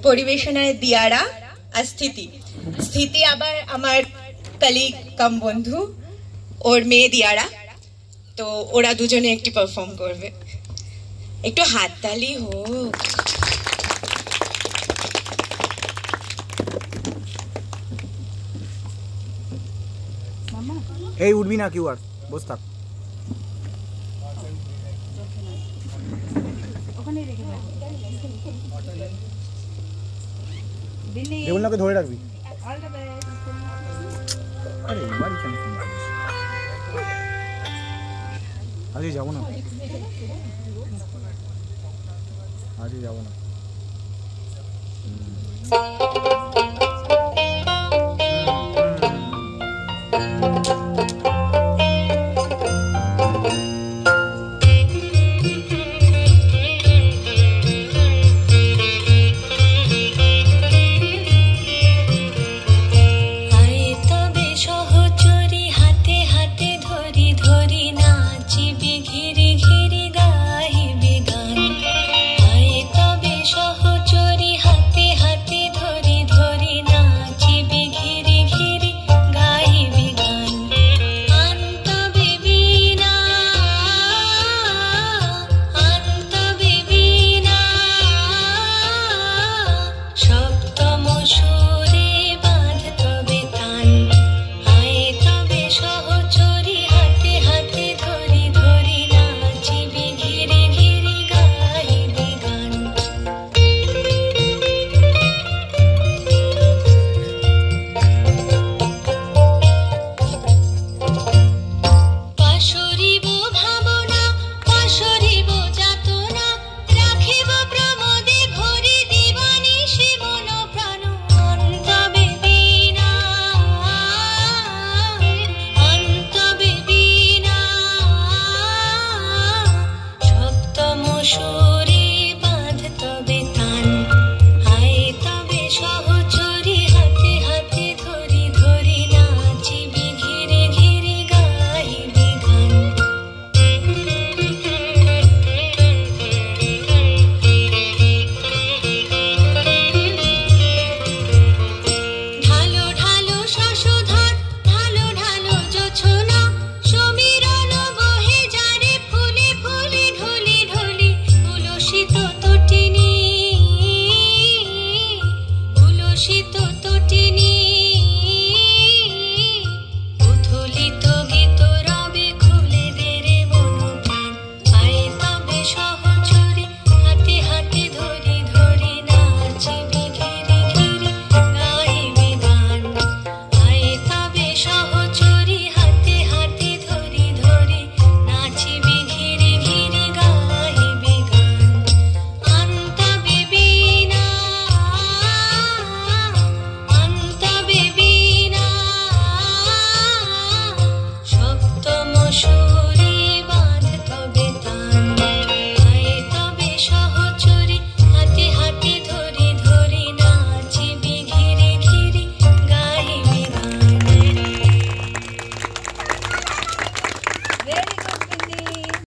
পরিবেশনায় দিয়ারা আর স্থিতি। স্থিতি আবার আমার কলিগ কাম বন্ধু, ওর মেয়ে দিয়ারা। তো ওরা দুজনে একটি পারফর্ম করবে, একটু হাততালি হোক। এই উঠবি না কেউ আর, বস থাক। দেবুলনাকে ধরে রাখবি। আরে এবারই কেন ফোন করিস? আজকে যাবো না, আজকে যাবো না।